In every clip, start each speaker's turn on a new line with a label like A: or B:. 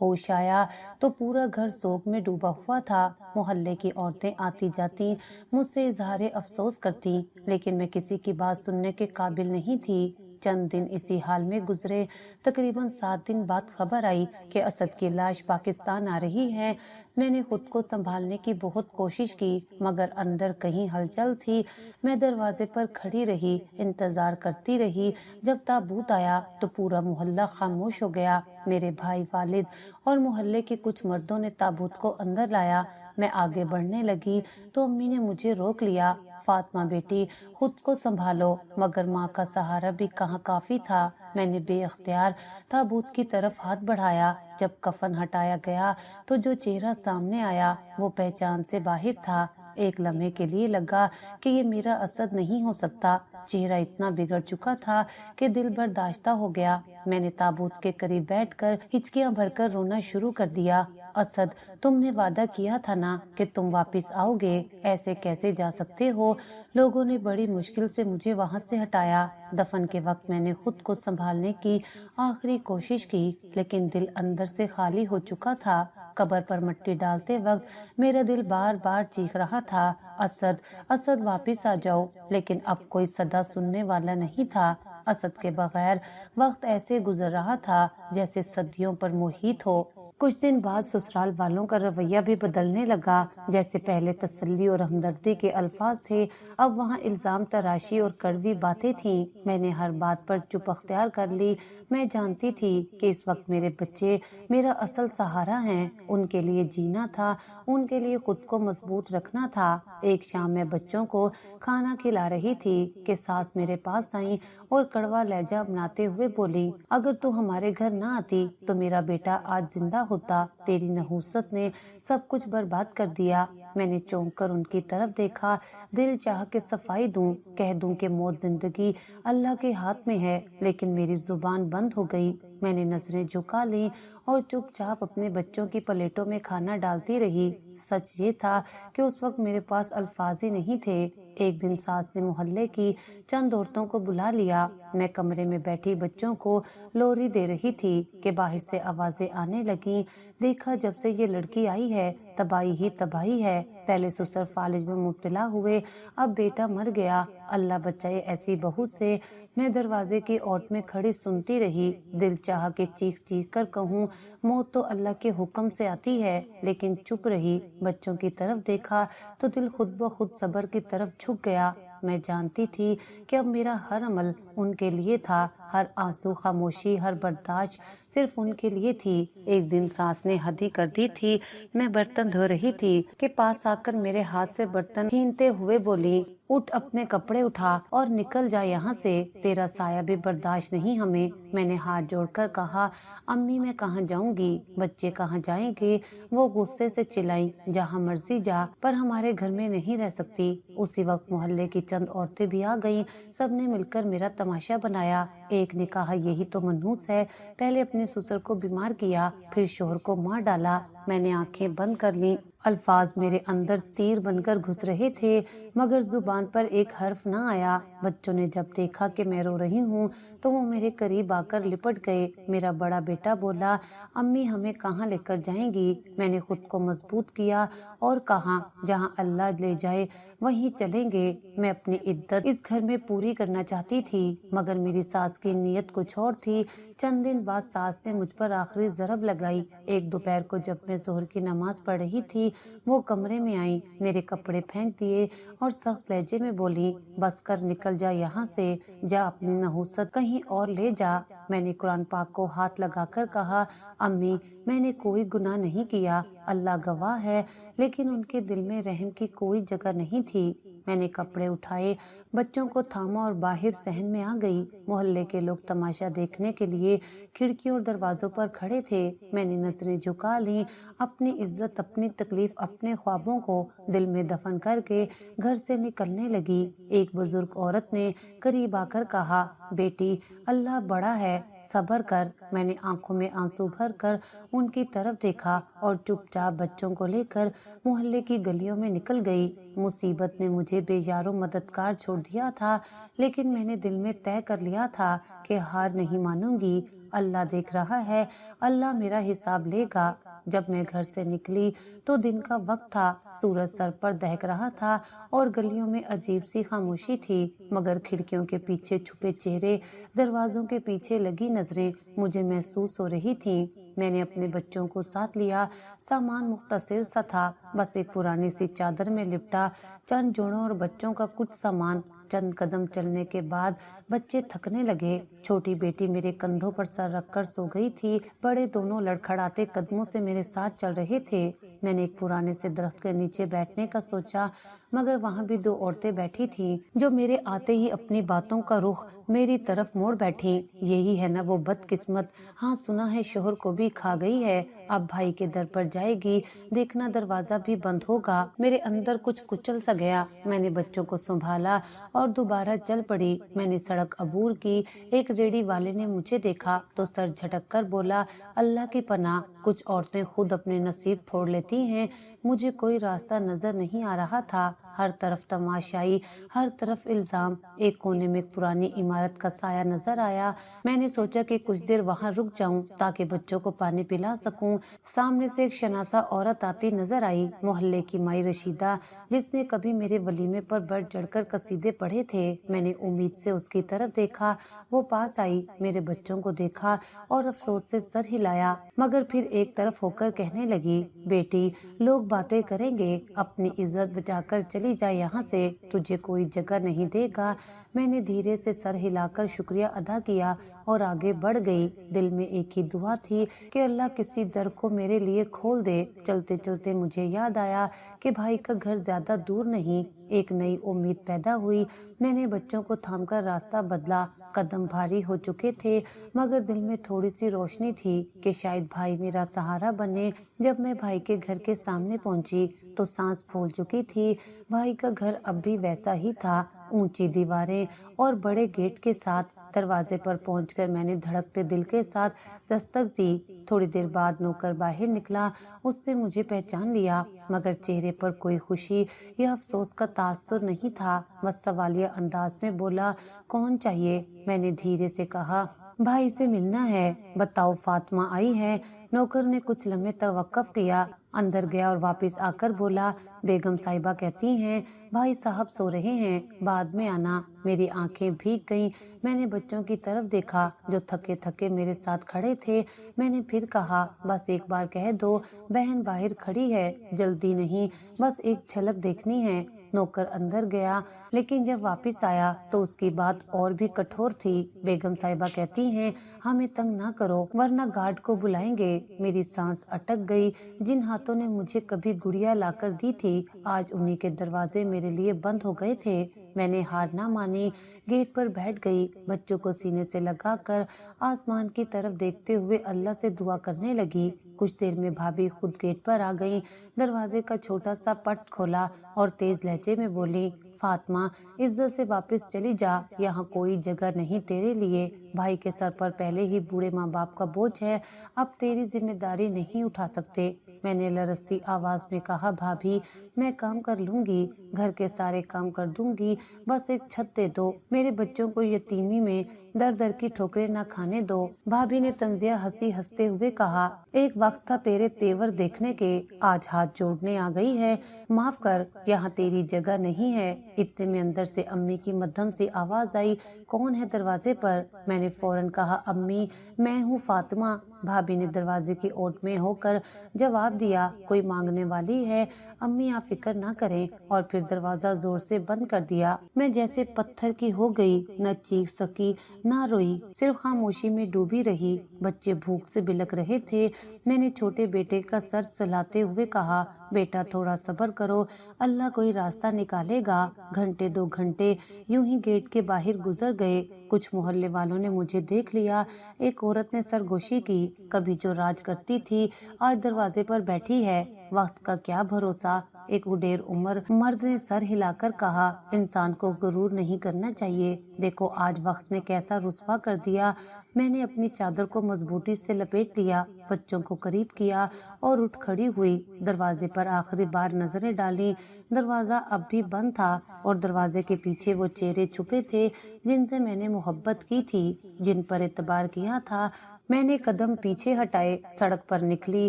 A: ہوش آیا تو پورا گھر سوگ میں ڈوبا ہوا تھا۔ محلے کی عورتیں آتی جاتی مجھ سے اظہار افسوس کرتی، لیکن میں کسی کی بات سننے کے قابل نہیں تھی۔ چند دن اسی حال میں گزرے۔ تقریباً 7 دن بعد خبر آئی کہ اسد کی لاش پاکستان آ رہی ہے۔ میں نے خود کو سنبھالنے کی بہت کوشش کی، مگر اندر کہیں ہلچل تھی۔ میں دروازے پر کھڑی رہی، انتظار کرتی رہی۔ جب تابوت آیا تو پورا محلہ خاموش ہو گیا۔ میرے بھائی، والد اور محلے کے کچھ مردوں نے تابوت کو اندر لایا۔ میں آگے بڑھنے لگی تو امی نے مجھے روک لیا۔ فاطمہ بیٹی، خود کو سنبھالو۔ مگر ماں کا سہارا بھی کہاں کافی تھا۔ میں نے بے اختیار تابوت کی طرف ہاتھ بڑھایا۔ جب کفن ہٹایا گیا تو جو چہرہ سامنے آیا وہ پہچان سے باہر تھا۔ ایک لمحے کے لیے لگا کہ یہ میرا اسد نہیں ہو سکتا۔ چہرہ اتنا بگڑ چکا تھا کہ دل برداشتہ ہو گیا۔ میں نے تابوت کے قریب بیٹھ کر ہچکیاں بھر کر رونا شروع کر دیا۔ اسد، تم نے وعدہ کیا تھا نا کہ تم واپس آؤ گے، ایسے کیسے جا سکتے ہو؟ لوگوں نے بڑی مشکل سے مجھے وہاں سے ہٹایا۔ دفن کے وقت میں نے خود کو سنبھالنے کی آخری کوشش کی، لیکن دل اندر سے خالی ہو چکا تھا۔ قبر پر مٹی ڈالتے وقت میرا دل بار بار چیخ رہا تھا، اسد، اسد واپس آ جاؤ، لیکن اب کوئی صدا سننے والا نہیں تھا۔ اسد کے بغیر وقت ایسے گزر رہا تھا جیسے صدیوں پر محیط ہو۔ کچھ دن بعد سسرال والوں کا رویہ بھی بدلنے لگا۔ جیسے پہلے تسلی اور ہمدردی کے الفاظ تھے، اب وہاں الزام تراشی اور کڑوی باتیں تھیں۔ میں نے ہر بات پر چپ اختیار کر لی۔ میں جانتی تھی کہ اس وقت میرے بچے میرا اصل سہارا ہیں۔ ان کے لیے جینا تھا، ان کے لیے خود کو مضبوط رکھنا تھا۔ ایک شام میں بچوں کو کھانا کھلا رہی تھی کہ ساس میرے پاس آئیں اور کڑوا لہجہ اپناتے ہوئے بولی، اگر تو ہمارے گھر نہ آتی تو میرا بیٹا آج زندہ ہوتا۔ تیری نحوست نے سب کچھ برباد کر دیا۔ میں نے چونک کر ان کی طرف دیکھا۔ دل چاہ کے صفائی دوں، کہہ دوں کہ موت زندگی اللہ کے ہاتھ میں ہے، لیکن میری زبان بند ہو گئی۔ میں نے نظریں جھکا لیں اور چپ چاپ اپنے بچوں کی پلیٹوں میں کھانا ڈالتی رہی۔ سچ یہ تھا کہ اس وقت میرے پاس الفاظ ہی نہیں تھے۔ ایک دن ساس نے محلے کی چند عورتوں کو بلا لیا۔ میں کمرے میں بیٹھی بچوں کو لوری دے رہی تھی کہ باہر سے آوازیں آنے لگیں۔ دیکھا جب سے یہ لڑکی آئی ہے تباہی ہی تباہی ہے۔ پہلے سسر فالج میں مبتلا ہوئے، اب بیٹا مر گیا۔ اللہ بچائے ایسی بہو سے۔ میں دروازے کی اوٹ میں کھڑی سنتی رہی۔ دل چاہا کہ چیخ چیخ کر کہوں، موت تو اللہ کے حکم سے آتی ہے، لیکن چپ رہی۔ بچوں کی طرف دیکھا تو دل خود بخود صبر کی طرف جھک گیا۔ میں جانتی تھی کہ اب میرا ہر عمل ان کے لیے تھا، ہر آنسو، خاموشی، ہر برداشت صرف ان کے لیے تھی۔ ایک دن ساس نے حدی کر دی تھی۔ میں برتن دھو رہی تھی کہ پاس آ کر میرے ہاتھ سے برتن چھینتے ہوئے بولی، اٹھ، اپنے کپڑے اٹھا اور نکل جا یہاں سے، تیرا سایہ بھی برداشت نہیں ہمیں۔ میں نے ہاتھ جوڑ کر کہا، امی میں کہاں جاؤں گی، بچے کہاں جائیں گے؟ وہ غصے سے چلائیں، جہاں مرضی جا، پر ہمارے گھر میں نہیں رہ سکتی۔ اسی وقت محلے کی چند عورتیں بھی آ گئیں۔ سب نے مل کر میرا تماشا بنایا۔ ایک نے کہا، یہی تو منحوس ہے، پہلے اپنے سسر کو بیمار کیا، پھر شوہر کو مار ڈالا۔ میں نے آنکھیں بند کر لیں۔ الفاظ میرے اندر تیر بن کر گھس رہے تھے، مگر زبان پر ایک حرف نہ آیا۔ بچوں نے جب دیکھا کہ میں رو رہی ہوں تو وہ میرے قریب آ کر لپٹ گئے۔ میرا بڑا بیٹا بولا، امی ہمیں کہاں لے کر جائیں گی؟ میں نے خود کو مضبوط کیا اور کہا، جہاں اللہ لے جائے وہیں چلیں گے۔ میں اپنی عدت اس گھر میں پوری کرنا چاہتی تھی، مگر میری ساس کی نیت کچھ اور تھی۔ چند دن بعد ساس نے مجھ پر آخری ضرب لگائی۔ ایک دوپہر کو جب میں ظہر کی نماز پڑھ رہی تھی، وہ کمرے میں آئیں، میرے کپڑے پھینک دیے اور سخت لہجے میں بولی، بس کر، نکل جا یہاں سے، جا اپنی نحوست کہیں اور لے جا۔ میں نے قرآن پاک کو ہاتھ لگا کر کہا، امی میں نے کوئی گناہ نہیں کیا، اللہ گواہ ہے، لیکن ان کے دل میں رحم کی کوئی جگہ نہیں تھی۔ میں نے کپڑے اٹھائے، بچوں کو تھاما اور باہر صحن میں آ گئی۔ محلے کے لوگ تماشا دیکھنے کے لیے کھڑکیوں اور دروازوں پر کھڑے تھے۔ میں نے نظریں جھکا لیں، اپنی عزت، اپنی تکلیف، اپنے خوابوں کو دل میں دفن کر کے گھر سے نکلنے لگی۔ ایک بزرگ عورت نے قریب آ کر کہا، بیٹی اللہ بڑا ہے، صبر کر۔ میں نے آنکھوں میں آنسو بھر کر ان کی طرف دیکھا اور چپ چاپ بچوں کو لے کر محلے کی گلیوں میں نکل گئی۔ مصیبت نے مجھے بے یار و مددگار چھوڑ دیا تھا، لیکن میں نے دل میں طے کر لیا تھا کہ ہار نہیں مانوں گی۔ اللہ دیکھ رہا ہے، اللہ میرا حساب لے گا۔ جب میں گھر سے نکلی تو دن کا وقت تھا، سورج سر پر دہک رہا تھا اور گلیوں میں عجیب سی خاموشی تھی، مگر کھڑکیوں کے پیچھے چھپے چہرے، دروازوں کے پیچھے لگی نظریں مجھے محسوس ہو رہی تھیں۔ میں نے اپنے بچوں کو ساتھ لیا، سامان مختصر سا تھا، بس ایک پرانی سی چادر میں لپٹا چند جوڑوں اور بچوں کا کچھ سامان۔ چند قدم چلنے کے بعد بچے تھکنے لگے، چھوٹی بیٹی میرے کندھوں پر سر رکھ کر سو گئی تھی، بڑے دونوں لڑکھڑاتے قدموں سے میرے ساتھ چل رہے تھے۔ میں نے ایک پرانے سے درخت کے نیچے بیٹھنے کا سوچا، مگر وہاں بھی دو عورتیں بیٹھی تھیں جو میرے آتے ہی اپنی باتوں کا رخ میری طرف موڑ بیٹھی۔ یہی ہے نا وہ بدقسمت، ہاں سنا ہے شوہر کو بھی کھا گئی ہے، اب بھائی کے در پر جائے گی، دیکھنا دروازہ بھی بند ہوگا۔ میرے اندر کچھ کچل سا گیا، میں نے بچوں کو سنبھالا اور دوبارہ چل پڑی۔ میں نے سڑک عبور کی، ایک ریڑھی والے نے مجھے دیکھا تو سر جھٹک کر بولا، اللہ کی پناہ، کچھ عورتیں خود اپنے نصیب پھوڑ لیتی ہیں۔ مجھے کوئی راستہ نظر نہیں آ رہا تھا، ہر طرف تماشائی، ہر طرف الزام۔ ایک کونے میں ایک پرانی عمارت کا سایہ نظر آیا، میں نے سوچا کہ کچھ دیر وہاں رک جاؤں تاکہ بچوں کو پانی پلا سکوں۔ سامنے سے ایک شناسا عورت آتی نظر آئی، محلے کی مائی رشیدہ، جس نے کبھی میرے ولیمے پر بڑھ چڑھ کر قصیدے پڑھے تھے۔ میں نے امید سے اس کی طرف دیکھا، وہ پاس آئی، میرے بچوں کو دیکھا اور افسوس سے سر ہلایا، مگر پھر ایک طرف ہو کر کہنے لگی، بیٹی لوگ باتیں کریں گے، اپنی عزت بچا کر چلی جا یہاں سے، تجھے کوئی جگہ نہیں دے گا۔ میں نے دھیرے سے سر ہلا کر شکریہ ادا کیا اور آگے بڑھ گئی۔ دل میں ایک ہی دعا تھی کہ اللہ کسی در کو میرے لیے کھول دے۔ چلتے چلتے مجھے یاد آیا کہ بھائی کا گھر زیادہ دور نہیں، ایک نئی امید پیدا ہوئی۔ میں نے بچوں کو تھام کر راستہ بدلا، قدم بھاری ہو چکے تھے، مگر دل میں تھوڑی سی روشنی تھی کہ شاید بھائی میرا سہارا بنے۔ جب میں بھائی کے گھر کے سامنے پہنچی تو سانس پھول چکی تھی۔ بھائی کا گھر اب بھی ویسا ہی تھا، اونچی دیواریں اور بڑے گیٹ کے ساتھ۔ دروازے پر پہنچ کر میں نے دھڑکتے دل کے ساتھ دستک دی۔ تھوڑی دیر بعد نوکر باہر نکلا، اس نے مجھے پہچان لیا، مگر چہرے پر کوئی خوشی یا افسوس کا تاثر نہیں تھا، بس سوالیہ انداز میں بولا، کون چاہیے؟ میں نے دھیرے سے کہا، بھائی سے ملنا ہے۔ بتاؤ فاطمہ آئی ہے؟ نوکر نے کچھ لمحے توقف کیا، اندر گیا اور واپس آ کر بولا، بیگم صاحبہ کہتی ہیں بھائی صاحب سو رہے ہیں، بعد میں آنا۔ میری آنکھیں بھیگ گئیں، میں نے بچوں کی طرف دیکھا جو تھکے تھکے میرے ساتھ کھڑے تھے۔ میں نے پھر کہا، بس ایک بار کہہ دو، بہن باہر کھڑی ہے، جلدی نہیں، بس ایک جھلک دیکھنی ہے۔ نوکر اندر گیا، لیکن جب واپس آیا تو اس کی بات اور بھی کٹھور تھی۔ بیگم صاحبہ کہتی ہیں ہمیں تنگ نہ کرو ورنہ گارڈ کو بلائیں گے۔ میری سانس اٹک گئی، جن ہاتھوں نے مجھے کبھی گڑیا لا کر دی تھی، آج انہی کے دروازے میرے لیے بند ہو گئے تھے۔ میں نے ہار نہ مانی، گیٹ پر بیٹھ گئی، بچوں کو سینے سے لگا کر آسمان کی طرف دیکھتے ہوئے اللہ سے دعا کرنے لگی۔ کچھ دیر میں بھابھی خود گیٹ پر آ گئی، دروازے کا چھوٹا سا پٹ کھولا اور تیز لہجے میں بولی، فاطمہ عزت سے واپس چلی جا، یہاں کوئی جگہ نہیں تیرے لیے۔ بھائی کے سر پر پہلے ہی بوڑھے ماں باپ کا بوجھ ہے، اب تیری ذمہ داری نہیں اٹھا سکتے۔ میں نے لرزتی آواز میں کہا، بھابھی میں کام کر لوں گی، گھر کے سارے کام کر دوں گی، بس ایک چھت دے دو، میرے بچوں کو یتیمی میں در در کی ٹھوکریں نہ کھانے دو۔ بھابھی نے طنزیہ ہنستے ہوئے کہا، ایک وقت تھا تیرے تیور دیکھنے کے، آج ہاتھ جوڑنے آ گئی ہے، معاف کر، یہاں تیری جگہ نہیں ہے۔ اتنے میں اندر سے امی کی مدھم سی آواز آئی، کون ہے دروازے پر؟ میں نے فوراً کہا، امی میں ہوں فاطمہ۔ بھابھی نے دروازے کی اوٹ میں ہو کر جواب دیا، کوئی مانگنے والی ہے؟ امی آپ فکر نہ کریں، اور پھر دروازہ زور سے بند کر دیا۔ میں جیسے پتھر کی ہو گئی، نہ چیخ سکی نہ روئی، صرف خاموشی میں ڈوبی رہی۔ بچے بھوک سے بلک رہے تھے۔ میں نے چھوٹے بیٹے کا سر سلاتے ہوئے کہا، بیٹا تھوڑا صبر کرو، اللہ کوئی راستہ نکالے گا۔ گھنٹے 2 گھنٹے یوں ہی گیٹ کے باہر گزر گئے۔ کچھ محلے والوں نے مجھے دیکھ لیا، ایک عورت نے سرگوشی کی، کبھی جو راج کرتی تھی آج دروازے پر بیٹھی ہے، وقت کا کیا بھروسہ۔ ایک وڈیر عمر مرد نے سر ہلا کر کہا، انسان کو غرور نہیں کرنا چاہیے، دیکھو آج وقت نے کیسا رسوا کر دیا۔ میں نے اپنی چادر کو مضبوطی سے لپیٹ لیا، بچوں کو قریب کیا اور اٹھ کھڑی ہوئی، دروازے پر آخری بار نظریں ڈالیں۔ دروازہ اب بھی بند تھا اور دروازے کے پیچھے وہ چہرے چھپے تھے جن سے میں نے محبت کی تھی، جن پر اعتبار کیا تھا، میں نے قدم پیچھے ہٹائے، سڑک پر نکلی،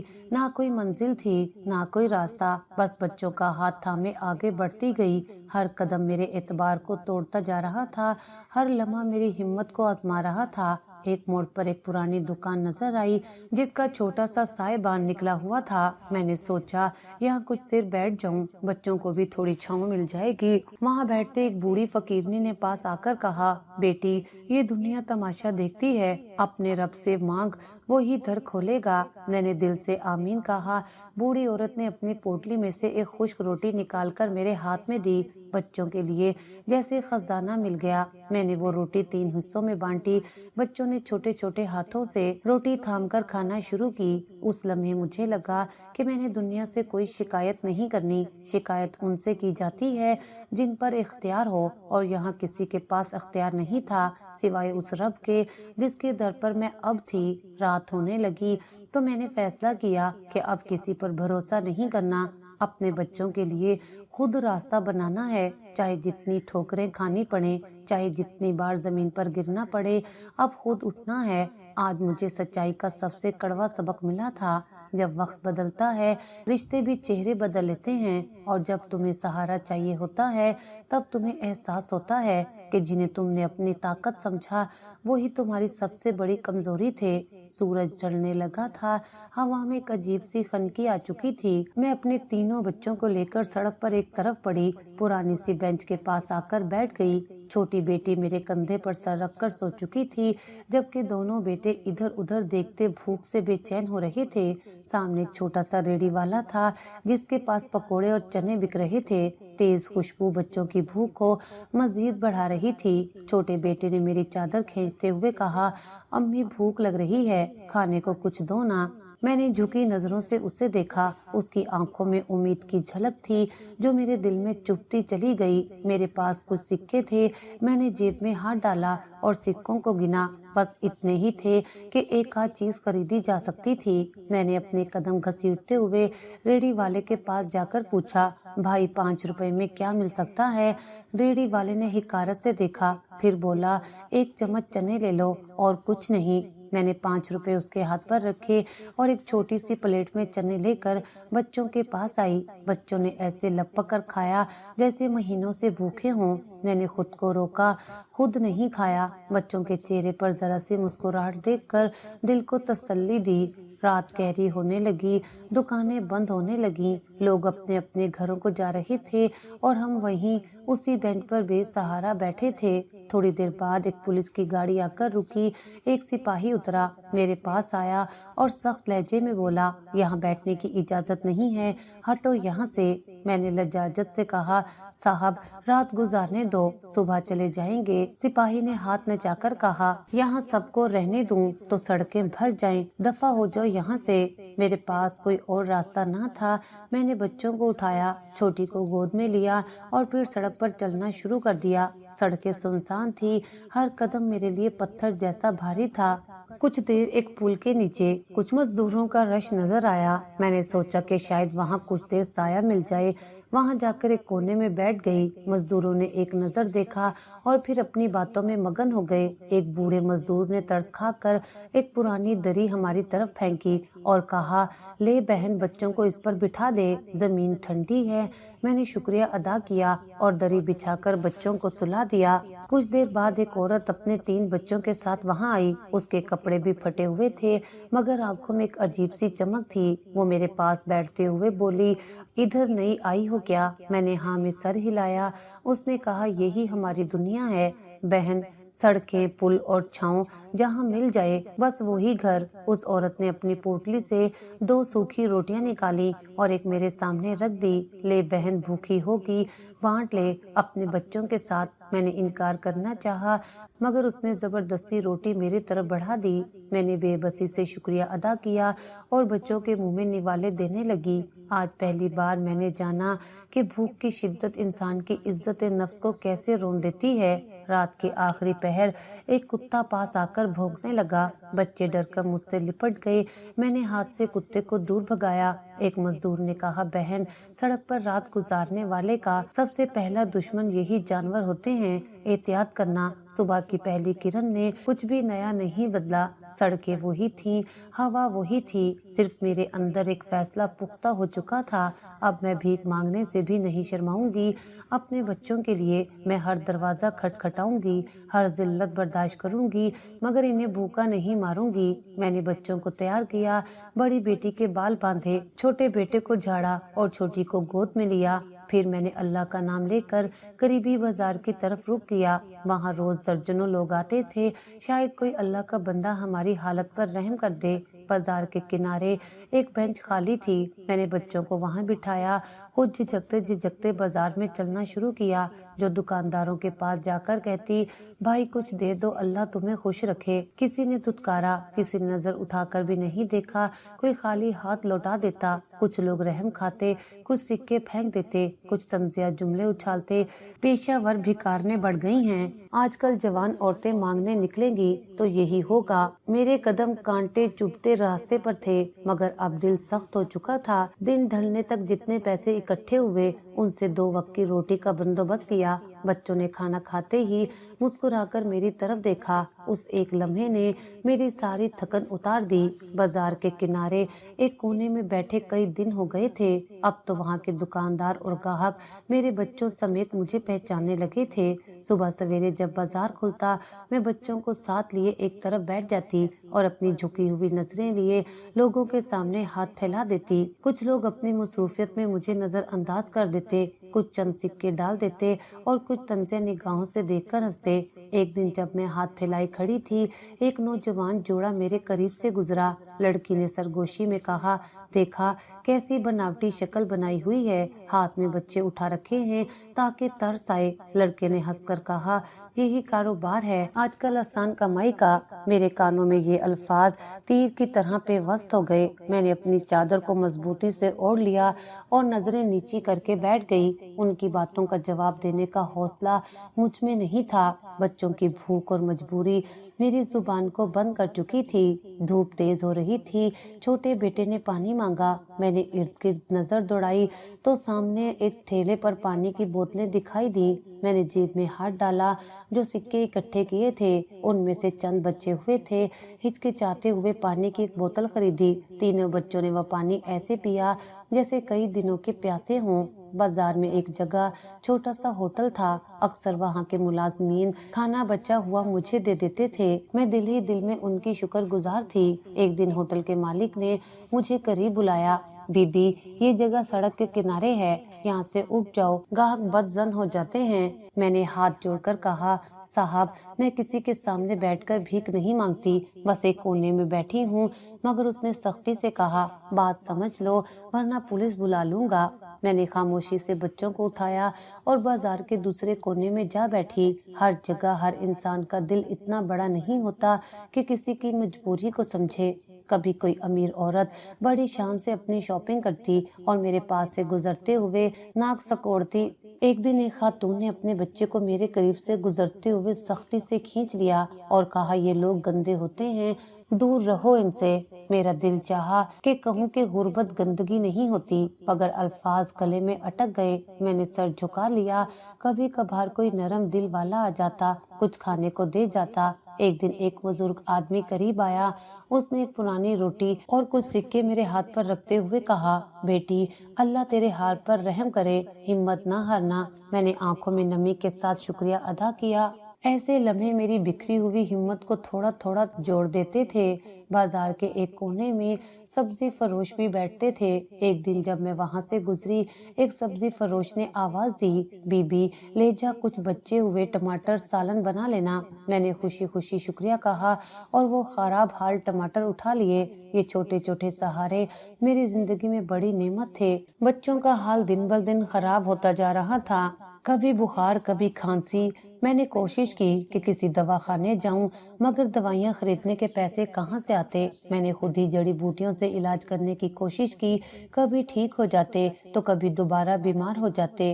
A: نہ کوئی منزل تھی نہ کوئی راستہ، بس بچوں کا ہاتھ تھامے آگے بڑھتی گئی۔ ہر قدم میرے اعتبار کو توڑتا جا رہا تھا، ہر لمحہ میری ہمت کو آزما رہا تھا۔ ایک موڑ پر ایک پرانی دکان نظر آئی جس کا چھوٹا سا سائبان نکلا ہوا تھا۔ میں نے سوچا یہاں کچھ دیر بیٹھ جاؤں، بچوں کو بھی تھوڑی چھاؤں مل جائے گی۔ وہاں بیٹھتے ایک بوڑھی فقیرنی نے پاس آ کر کہا، بیٹی یہ دنیا تماشا دیکھتی ہے، اپنے رب سے مانگ، وہی در کھولے گا۔ میں نے دل سے آمین کہا۔ بوڑھی عورت نے اپنی پوٹلی میں سے ایک خشک روٹی نکال کر میرے ہاتھ میں دی۔ بچوں کے لیے جیسے خزانہ مل گیا۔ میں نے وہ روٹی 3 حصوں میں بانٹی۔ بچوں نے چھوٹے چھوٹے ہاتھوں سے روٹی تھام کر کھانا شروع کی۔ اس لمحے مجھے لگا کہ میں نے دنیا سے کوئی شکایت نہیں کرنی۔ شکایت ان سے کی جاتی ہے جن پر اختیار ہو، اور یہاں کسی کے پاس اختیار نہیں تھا سوائے اس رب کے جس کے در پر میں اب تھی۔ رات ہونے لگی تو میں نے فیصلہ کیا کہ اب کسی پر بھروسہ نہیں کرنا، اپنے بچوں کے لیے خود راستہ بنانا ہے، چاہے جتنی ٹھوکریں کھانی پڑیں، چاہے جتنی بار زمین پر گرنا پڑے، اب خود اٹھنا ہے۔ آج مجھے سچائی کا سب سے کڑوا سبق ملا تھا۔ جب وقت بدلتا ہے رشتے بھی چہرے بدل لیتے ہیں، اور جب تمہیں سہارا چاہیے ہوتا ہے تب تمہیں احساس ہوتا ہے کہ جنہیں تم نے اپنی طاقت سمجھا وہی تمہاری سب سے بڑی کمزوری تھے۔ سورج ڈھلنے لگا تھا، ہوا میں ایک عجیب سی خنکی آ چکی تھی۔ میں اپنے تینوں بچوں کو لے کر سڑک پر ایک طرف پڑی، پرانی سی بینچ کے پاس آ کر بیٹھ گئی۔ چھوٹی بیٹی میرے کندھے پر سر رکھ کر سو چکی تھی، جبکہ دونوں بیٹے ادھر ادھر دیکھتے بھوک سے بے چین ہو رہے تھے۔ سامنے ایک چھوٹا سا ریڑھی والا تھا جس کے پاس پکوڑے اور چنے بک رہے تھے۔ تیز خوشبو بچوں کی بھوک کو مزید بڑھا رہی تھی۔ چھوٹے بیٹے نے میری چادر کھینچتے ہوئے کہا، امی بھوک لگ رہی ہے، کھانے کو کچھ دو نا۔ میں نے جھکی نظروں سے اسے دیکھا، اس کی آنکھوں میں امید کی جھلک تھی جو میرے دل میں چبھتی چلی گئی۔ میرے پاس کچھ سکے تھے، میں نے جیب میں ہاتھ ڈالا اور سکوں کو گنا، بس اتنے ہی تھے کہ ایک آدھ چیز خریدی جا سکتی تھی۔ میں نے اپنے قدم گھسیٹتے ہوئے ریڑھی والے کے پاس جا کر پوچھا، بھائی 5 روپے میں کیا مل سکتا ہے؟ ریڑھی والے نے حقارت سے دیکھا، پھر بولا، 1 چمچ چنے لے لو اور کچھ نہیں۔ میں نے 5 روپے اس کے ہاتھ پر رکھے اور ایک چھوٹی سی پلیٹ میں چنے لے کر بچوں کے پاس آئی۔ بچوں نے ایسے لپک کر کھایا جیسے مہینوں سے بھوکے ہوں۔ میں نے خود کو روکا، خود نہیں کھایا۔ بچوں کے چہرے پر ذرا سی مسکراہٹ دیکھ کر دل کو تسلی دی۔ رات گہری ہونے لگی، دکانیں بند ہونے لگیں، لوگ اپنے اپنے گھروں کو جا رہے تھے اور ہم وہیں اسی بینچ پر بے سہارا بیٹھے تھے۔ تھوڑی دیر بعد ایک پولیس کی گاڑی آ کر رکی۔ ایک سپاہی اترا، میرے پاس آیا اور سخت لہجے میں بولا، یہاں بیٹھنے کی اجازت نہیں ہے، ہٹو یہاں سے۔ میں نے لجاجت سے کہا، صاحب رات گزارنے دو، صبح چلے جائیں گے۔ سپاہی نے ہاتھ نچا کر کہا، یہاں سب کو رہنے دوں تو سڑکیں بھر جائیں، دفع ہو جاؤ یہاں سے۔ میرے پاس کوئی اور راستہ نہ تھا۔ میں نے بچوں کو اٹھایا، چھوٹی کو گود میں لیا اور پھر سڑک پر چلنا شروع کر دیا۔ سڑکیں سنسان تھی، ہر قدم میرے لیے پتھر جیسا بھاری تھا۔ کچھ دیر ایک پل کے نیچے کچھ مزدوروں کا رش نظر آیا۔ میں نے سوچا کہ شاید وہاں کچھ دیر سایہ مل جائے۔ وہاں جا کر ایک کونے میں بیٹھ گئی۔ مزدوروں نے ایک نظر دیکھا اور پھر اپنی باتوں میں مگن ہو گئے۔ ایک بوڑھے مزدور نے ترس کھا کر ایک پرانی دری ہماری طرف پھینکی اور کہا، لے بہن بچوں کو اس پر بٹھا دے، زمین ٹھنڈی ہے۔ میں نے شکریہ ادا کیا اور دری بچھا کر بچوں کو سلا دیا۔ کچھ دیر بعد ایک عورت اپنے 3 بچوں کے ساتھ وہاں آئی۔ اس کے کپڑے بھی پھٹے ہوئے تھے مگر آنکھوں میں ایک عجیب سی چمک تھی۔ وہ میرے پاس بیٹھتے ہوئے بولی، ادھر نئی آئی ہو کیا؟ میں نے ہاں میں سر ہلایا۔ اس نے کہا، یہی ہماری دنیا ہے بہن، سڑکیں، پل اور چھاؤں، جہاں مل جائے بس وہی گھر۔ اس عورت نے اپنی پوٹلی سے 2 سوکھی روٹیاں نکالی اور ایک میرے سامنے رکھ دی۔ لے بہن بھوکی ہوگی، بانٹ لے اپنے بچوں کے ساتھ۔ میں نے انکار کرنا چاہا مگر اس نے زبردستی روٹی میری طرف بڑھا دی۔ میں نے بے بسی سے شکریہ ادا کیا اور بچوں کے منہ میں نوالے دینے لگی۔ آج پہلی بار میں نے جانا کہ بھوک کی شدت انسان کی عزت نفس کو کیسے رون دیتی ہے۔ رات کے آخری پہر ایک کتا پاس آ کر بھونکنے لگا۔ بچے ڈر کر مجھ سے لپٹ گئے۔ میں نے ہاتھ سے کتے کو دور بھگایا۔ ایک مزدور نے کہا، بہن سڑک پر رات گزارنے والے کا سب سے پہلا دشمن یہی جانور ہوتے ہیں، احتیاط کرنا۔ صبح کی پہلی کرن نے کچھ بھی نیا نہیں بدلا۔ سڑکیں وہی تھیں، ہوا وہی تھی، صرف میرے اندر ایک فیصلہ پختہ ہو چکا تھا، اب میں بھیک مانگنے سے بھی نہیں شرماؤں گی۔ اپنے بچوں کے لیے میں ہر دروازہ کھٹکھٹاؤں گی، ہر ذلت برداشت کروں گی، مگر انہیں بھوکا نہیں ماروں گی۔ میں نے بچوں کو تیار کیا، بڑی بیٹی کے بال باندھے، چھوٹے بیٹے کو جھاڑا اور چھوٹی کو گود میں لیا۔ پھر میں نے اللہ کا نام لے کر قریبی بازار کی طرف رخ کیا۔ وہاں روز درجنوں لوگ آتے تھے، شاید کوئی اللہ کا بندہ ہماری حالت پر رحم کر دے۔ بازار کے کنارے ایک بینچ خالی تھی، میں نے بچوں کو وہاں بٹھایا، خود جھجکتے بازار میں چلنا شروع کیا۔ جو دکانداروں کے پاس جا کر کہتی، بھائی کچھ دے دو، اللہ تمہیں خوش رکھے۔ کسی نے دھتکارا، کسی نے نظر اٹھا کر بھی نہیں دیکھا، کوئی خالی ہاتھ لوٹا دیتا۔ کچھ لوگ رحم کھاتے، کچھ سکے پھینک دیتے، کچھ طنزیہ جملے اچھالتے۔ پیشہ ور بھکارنے بڑھ گئی ہیں، آج کل جوان عورتیں مانگنے نکلیں گی تو یہی ہوگا۔ میرے قدم کانٹے چبھتے راستے پر تھے، مگر اب دل سخت ہو چکا تھا۔ دن ڈھلنے تک جتنے پیسے اکٹھے ہوئے ان سے 2 وقت کی روٹی کا بندوبست کیا۔ بچوں نے کھانا کھاتے ہی مسکرا کر میری طرف دیکھا، اس ایک لمحے نے میری ساری تھکن اتار دی۔ بازار کے کنارے ایک کونے میں بیٹھے کئی دن ہو گئے تھے، اب تو وہاں کے دکاندار اور گاہک میرے بچوں سمیت مجھے پہچاننے لگے تھے۔ صبح سویرے جب بازار کھلتا، میں بچوں کو ساتھ لیے ایک طرف بیٹھ جاتی اور اپنی جھکی ہوئی نظریں لیے لوگوں کے سامنے ہاتھ پھیلا دیتی۔ کچھ لوگ اپنی مصروفیت میں مجھے نظر انداز کر دیتے، کچھ چند سکے ڈال دیتے اور کچھ طنزیہ نگاہوں سے دیکھ کر ہنستے۔ ایک دن جب میں ہاتھ پھیلائی کھڑی تھی، ایک نوجوان جوڑا میرے قریب سے گزرا۔ لڑکی نے سرگوشی میں کہا، دیکھا کیسی بناوٹی شکل بنائی ہوئی ہے، ہاتھ میں بچے اٹھا رکھے ہیں تاکہ ترس آئے۔ لڑکے نے ہنس کر کہا، یہی کاروبار ہے آج کل آسان کمائی کا۔ میرے کانوں میں یہ الفاظ تیر کی طرح پیوست ہو گئے۔ میں نے اپنی چادر کو مضبوطی سے اوڑھ لیا اور نظریں نیچی کر کے بیٹھ گئی۔ ان کی باتوں کا جواب دینے کا حوصلہ مجھ میں نہیں تھا۔ بچوں کی بھوک اور مجبوری میری زبان کو بند کر چکی تھی۔ دھوپ تیز ہو رہی تھی، چھوٹے بیٹے نے پانی مانگا۔ میں نے ارد گرد نظر دوڑائی تو سامنے ایک ٹھیلے پر پانی کی بوتلیں دکھائی دیں۔ میں نے جیب میں ہاتھ ڈالا، جو سکے اکٹھے کیے تھے ان میں سے چند بچے ہوئے تھے، ہچکچاتے ہوئے پانی کی ایک بوتل خریدی۔ تینوں بچوں نے وہ پانی ایسے پیا جیسے کئی دنوں کے پیاسے ہوں۔ بازار میں ایک جگہ چھوٹا سا ہوٹل تھا، اکثر وہاں کے ملازمین کھانا بچا ہوا مجھے دے دیتے تھے، میں دل ہی دل میں ان کی شکر گزار تھی۔ ایک دن ہوٹل کے مالک نے مجھے قریب بلایا، بی بی یہ جگہ سڑک کے کنارے ہے، یہاں سے اٹھ جاؤ، گاہک بد ظن ہو جاتے ہیں۔ میں نے ہاتھ جوڑ کر کہا، صاحب میں کسی کے سامنے بیٹھ کر بھیک نہیں مانگتی، بس ایک کونے میں بیٹھی ہوں۔ مگر اس نے سختی سے کہا، بات سمجھ لو ورنہ پولیس بلا لوں گا۔ میں نے خاموشی سے بچوں کو اٹھایا اور بازار کے دوسرے کونے میں جا بیٹھی۔ ہر جگہ ہر انسان کا دل اتنا بڑا نہیں ہوتا کہ کسی کی مجبوری کو سمجھے۔ کبھی کوئی امیر عورت بڑی شان سے اپنی شاپنگ کرتی اور میرے پاس سے گزرتے ہوئے ناک سکوڑتی۔ ایک دن ایک خاتون نے اپنے بچے کو میرے قریب سے گزرتے ہوئے سختی سے کھینچ لیا اور کہا، یہ لوگ گندے ہوتے ہیں، دور رہو ان سے۔ میرا دل چاہا کہ کہوں کہ غربت گندگی نہیں ہوتی، مگر الفاظ گلے میں اٹک گئے۔ میں نے سر جھکا لیا۔ کبھی کبھار کوئی نرم دل والا آ جاتا، کچھ کھانے کو دے جاتا۔ ایک دن ایک بزرگ آدمی قریب آیا، اس نے ایک پرانی روٹی اور کچھ سکے میرے ہاتھ پر رکھتے ہوئے کہا، بیٹی اللہ تیرے حال پر رحم کرے، ہمت نہ ہارنا۔ میں نے آنکھوں میں نمی کے ساتھ شکریہ ادا کیا۔ ایسے لمحے میری بکھری ہوئی ہمت کو تھوڑا تھوڑا جوڑ دیتے تھے۔ بازار کے ایک کونے میں سبزی فروش بھی بیٹھتے تھے۔ ایک دن جب میں وہاں سے گزری، ایک سبزی فروش نے آواز دی، بی بی لے جا کچھ بچے ہوئے ٹماٹر سالن بنا لینا۔ میں نے خوشی خوشی شکریہ کہا اور وہ خراب حال ٹماٹر اٹھا لیے۔ یہ چھوٹے چھوٹے سہارے میری زندگی میں بڑی نعمت تھے۔ بچوں کا حال دن بہ دن خراب ہوتا جا رہا تھا، کبھی بخار کبھی کھانسی۔ میں نے کوشش کی کہ کسی دواخانے جاؤں، مگر دوائیاں خریدنے کے پیسے کہاں سے آتے۔ میں نے خود ہی جڑی بوٹیوں سے علاج کرنے کی کوشش کی، کبھی ٹھیک ہو جاتے تو کبھی دوبارہ بیمار ہو جاتے۔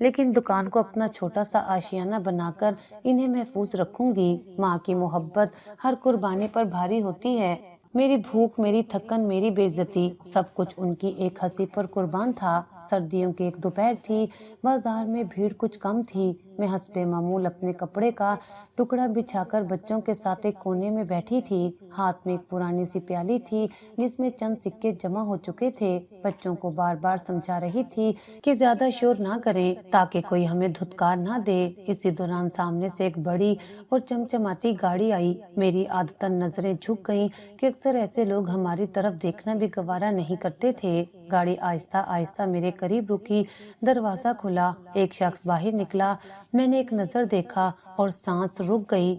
A: لیکن دکان کو اپنا چھوٹا سا آشیانہ بنا کر انہیں محفوظ رکھوں گی۔ ماں کی محبت ہر قربانی پر بھاری ہوتی ہے۔ میری بھوک، میری تھکن، میری بے عزتی، سب کچھ ان کی ایک ہنسی پر قربان تھا۔ سردیوں کی ایک دوپہر تھی، بازار میں بھیڑ کچھ کم تھی۔ میں حسب معمول اپنے کپڑے کا ٹکڑا بچھا کر بچوں کے ساتھ ایک کونے میں بیٹھی تھی۔ ہاتھ میں ایک پرانی سی پیالی تھی جس میں چند سکے جمع ہو چکے تھے۔ بچوں کو بار بار سمجھا رہی تھی کہ زیادہ شور نہ کریں تاکہ کوئی ہمیں دھتکار نہ دے۔ اسی دوران سامنے سے ایک بڑی اور چمچماتی گاڑی آئی۔ میری عادتاً نظریں جھک گئیں کہ اکثر ایسے لوگ ہماری طرف دیکھنا بھی گوارا نہیں کرتے تھے۔ گاڑی آہستہ آہستہ میرے قریب رکی، دروازہ کھلا، ایک شخص باہر نکلا۔ میں نے ایک نظر دیکھا اور سانس رک گئی۔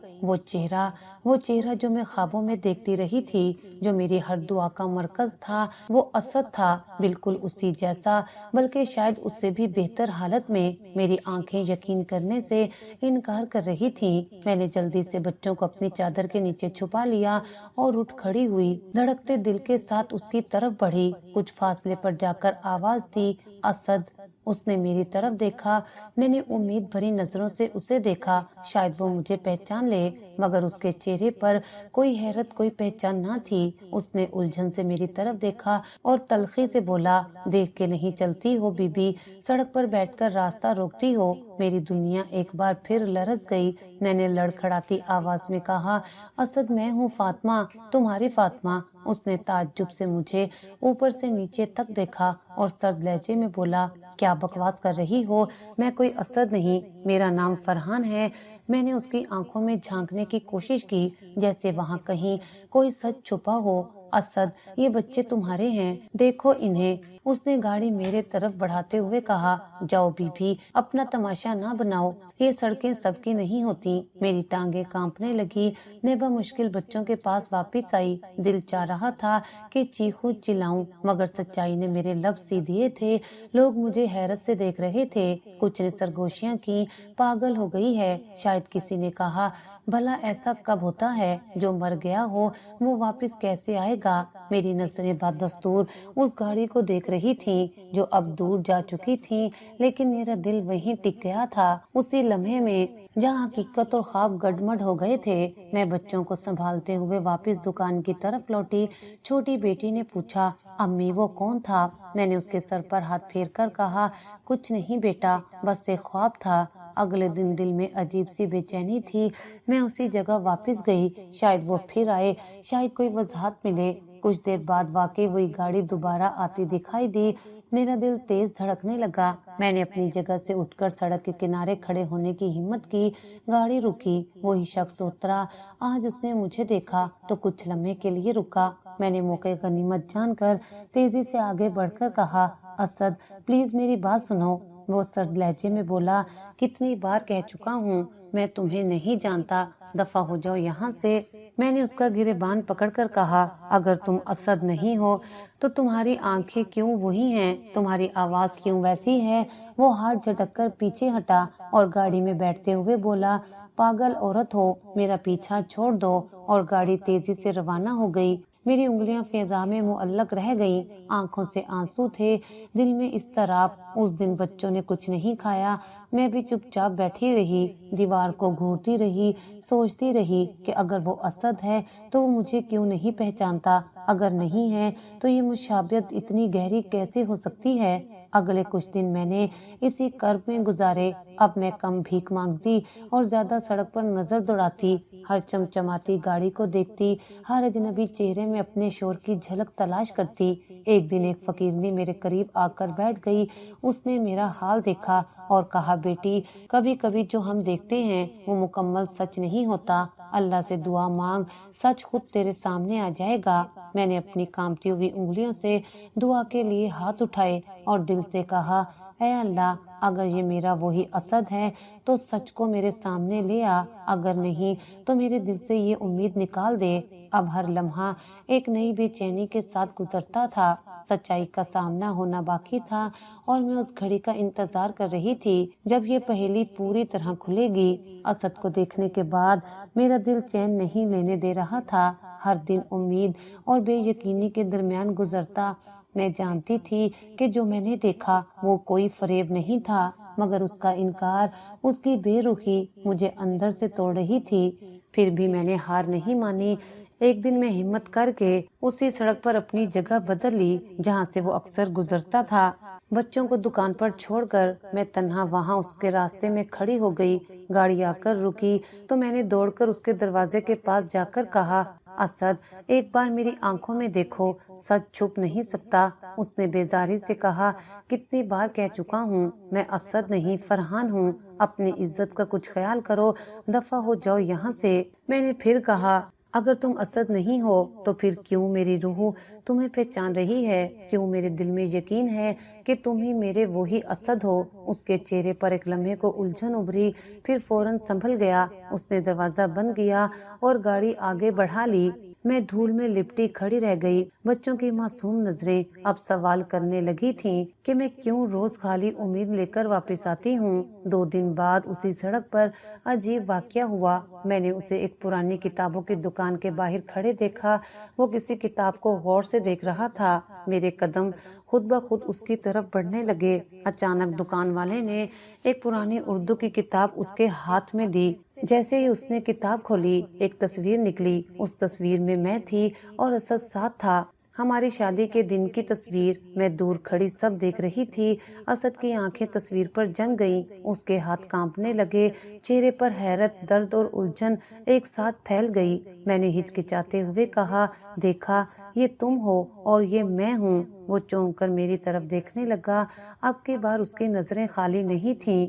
A: وہ چہرہ جو میں خوابوں میں دیکھتی رہی تھی، جو میری ہر دعا کا مرکز تھا، وہ اسد تھا، بالکل اسی جیسا، بلکہ شاید اس سے بھی بہتر حالت میں۔ میری آنکھیں یقین کرنے سے انکار کر رہی تھیں۔ میں نے جلدی سے بچوں کو اپنی چادر کے نیچے چھپا لیا اور اٹھ کھڑی ہوئی، دھڑکتے دل کے ساتھ اس کی طرف بڑھی۔ کچھ فاصلے پر جا کر آواز دی، اسد! اس نے میری طرف دیکھا۔ میں نے امید بھری نظروں سے اسے دیکھا، شاید وہ مجھے پہچان لے، مگر اس کے چہرے پر کوئی حیرت، کوئی پہچان نہ تھی۔ اس نے الجھن سے میری طرف دیکھا اور تلخی سے بولا، دیکھ کے نہیں چلتی ہو بی بی، سڑک پر بیٹھ کر راستہ روکتی ہو۔ میری دنیا ایک بار پھر لرز گئی۔ میں نے لڑکھڑاتی آواز میں کہا، اسد میں ہوں فاطمہ، تمہاری فاطمہ۔ اس نے تعجب سے مجھے اوپر سے نیچے تک دیکھا اور سرد لہجے میں بولا، کیا بکواس کر رہی ہو؟ میں کوئی اسد نہیں، میرا نام فرحان ہے۔ میں نے اس کی آنکھوں میں جھانکنے کی کوشش کی، جیسے وہاں کہیں کوئی سچ چھپا ہو۔ اسد، یہ بچے تمہارے ہیں، دیکھو انہیں۔ اس نے گاڑی میرے طرف بڑھاتے ہوئے کہا، جاؤ بی بی، اپنا تماشا نہ بناؤ، یہ سڑکیں سب کی نہیں ہوتی۔ میری ٹانگیں کانپنے لگی۔ میں بمشکل بچوں کے پاس واپس آئی۔ دل چاہ رہا تھا کہ چیخوں چلاؤں، مگر سچائی نے میرے لب سی دیے تھے۔ لوگ مجھے حیرت سے دیکھ رہے تھے، کچھ نے سرگوشیاں کی، پاگل ہو گئی ہے۔ شاید کسی نے کہا، بھلا ایسا کب ہوتا ہے؟ جو مر گیا ہو وہ واپس کیسے آئے گا؟ میری نظریں بدستور اس گاڑی کو دیکھ رہی تھیں جو اب دور جا چکی تھی، لیکن میرا دل وہیں ٹک گیا تھا، اسی لمحے میں جہاں حقیقت اور خواب گڈمڈ ہو گئے تھے۔ میں بچوں کو سنبھالتے ہوئے واپس دکان کی طرف لوٹی۔ چھوٹی بیٹی نے پوچھا، امی وہ کون تھا؟ میں نے اس کے سر پر ہاتھ پھیر کر کہا، کچھ نہیں بیٹا، بس ایک خواب تھا۔ اگلے دن دل میں عجیب سی بے چینی تھی۔ میں اسی جگہ واپس گئی، شاید وہ پھر آئے، شاید کوئی وضاحت ملے۔ کچھ دیر بعد واقعی وہی گاڑی دوبارہ آتی دکھائی دی۔ میرا دل تیز دھڑکنے لگا۔ میں نے اپنی جگہ سے اٹھ کر سڑک کے کنارے کھڑے ہونے کی ہمت کی۔ گاڑی رکی، وہی شخص اترا۔ آج اس نے مجھے دیکھا تو کچھ لمحے کے لیے رکا۔ میں نے موقع غنیمت جان کر تیزی سے آگے بڑھ کر کہا، اسد پلیز میری بات سنو۔ وہ سرد لہجے میں بولا، کتنی بار کہہ چکا ہوں، میں تمہیں نہیں جانتا، دفع ہو جاؤ یہاں سے۔ میں نے اس کا گریبان پکڑ کر کہا، اگر تم اسد نہیں ہو تو تمہاری آنکھیں کیوں وہی ہیں، تمہاری آواز کیوں ویسی ہے؟ وہ ہاتھ جھٹک کر پیچھے ہٹا اور گاڑی میں بیٹھتے ہوئے بولا، پاگل عورت ہو، میرا پیچھا چھوڑ دو۔ اور گاڑی تیزی سے روانہ ہو گئی۔ میری انگلیاں فضا میں معلق رہ گئیں، آنکھوں سے آنسو تھے، دل میں اضطراب۔ اس دن بچوں نے کچھ نہیں کھایا، میں بھی چپ چاپ بیٹھی رہی، دیوار کو گھورتی رہی، سوچتی رہی کہ اگر وہ اسد ہے تو وہ مجھے کیوں نہیں پہچانتا؟ اگر نہیں ہے تو یہ مشابہت اتنی گہری کیسے ہو سکتی ہے؟ اگلے کچھ دن میں نے اسی کرب میں گزارے۔ اب میں کم بھیک مانگتی اور زیادہ سڑک پر نظر دوڑاتی، ہر چمچماتی گاڑی کو دیکھتی، ہر اجنبی چہرے میں اپنے شور کی جھلک تلاش کرتی۔ ایک دن ایک فقیرنی میرے قریب آ کر بیٹھ گئی۔ اس نے میرا حال دیکھا اور کہا، بیٹی کبھی کبھی جو ہم دیکھتے ہیں وہ مکمل سچ نہیں ہوتا، اللہ سے دعا مانگ، سچ خود تیرے سامنے آ جائے گا۔ میں نے اپنی کانپتی ہوئی انگلیوں سے دعا کے لیے ہاتھ اٹھائے اور دل سے کہا، اے اللہ، اگر یہ میرا وہی اسد ہے تو سچ کو میرے سامنے لے آ، اگر نہیں تو میرے دل سے یہ امید نکال دے۔ اب ہر لمحہ ایک نئی بے چینی کے ساتھ گزرتا تھا، سچائی کا سامنا ہونا باقی تھا اور میں اس گھڑی کا انتظار کر رہی تھی جب یہ پہیلی پوری طرح کھلے گی۔ اسد کو دیکھنے کے بعد میرا دل چین نہیں لینے دے رہا تھا، ہر دن امید اور بے یقینی کے درمیان گزرتا۔ میں جانتی تھی کہ جو میں نے دیکھا وہ کوئی فریب نہیں تھا، مگر اس کا انکار، اس کی بے رخی مجھے اندر سے توڑ رہی تھی۔ پھر بھی میں نے ہار نہیں مانی۔ ایک دن میں ہمت کر کے اسی سڑک پر اپنی جگہ بدل لی جہاں سے وہ اکثر گزرتا تھا۔ بچوں کو دکان پر چھوڑ کر میں تنہا وہاں اس کے راستے میں کھڑی ہو گئی۔ گاڑی آ کر رکی تو میں نے دوڑ کر اس کے دروازے کے پاس جا کر کہا، اسد، ایک بار میری آنکھوں میں دیکھو، سچ چھپ نہیں سکتا۔ اس نے بیزاری سے کہا، کتنی بار کہہ چکا ہوں، میں اسد نہیں فرحان ہوں، اپنی عزت کا کچھ خیال کرو، دفع ہو جاؤ یہاں سے۔ میں نے پھر کہا، اگر تم اسد نہیں ہو تو پھر کیوں میری روح تمہیں پہچان رہی ہے؟ کیوں میرے دل میں یقین ہے کہ تم ہی میرے وہی اسد ہو؟ اس کے چہرے پر ایک لمحے کو الجھن ابھری، پھر فوراً سنبھل گیا۔ اس نے دروازہ بند کیا اور گاڑی آگے بڑھا لی۔ میں دھول میں لپٹی کھڑی رہ گئی۔ بچوں کی معصوم نظریں اب سوال کرنے لگی تھیں کہ میں کیوں روز خالی امید لے کر واپس آتی ہوں۔ 2 دن بعد اسی سڑک پر عجیب واقعہ ہوا۔ میں نے اسے ایک پرانی کتابوں کی دکان کے باہر کھڑے دیکھا۔ وہ کسی کتاب کو غور سے دیکھ رہا تھا۔ میرے قدم خود بخود اس کی طرف بڑھنے لگے۔ اچانک دکان والے نے ایک پرانی اردو کی کتاب اس کے ہاتھ میں دی۔ جیسے ہی اس نے کتاب کھولی، ایک تصویر نکلی۔ اس تصویر میں تھی اور اسد ساتھ تھا۔ ہماری شادی کے دن کی تصویر۔ میں دور کھڑی سب دیکھ رہی تھی۔ اسد کی آنکھیں تصویر پر جم گئیں، اس کے ہاتھ کانپنے لگے، چہرے پر حیرت، درد اور الجھن ایک ساتھ پھیل گئی۔ میں نے ہچکچاتے ہوئے کہا، دیکھا، یہ تم ہو اور یہ میں ہوں۔ وہ چونک کر میری طرف دیکھنے لگا۔ اب کی بار اس کی نظریں خالی نہیں تھیں۔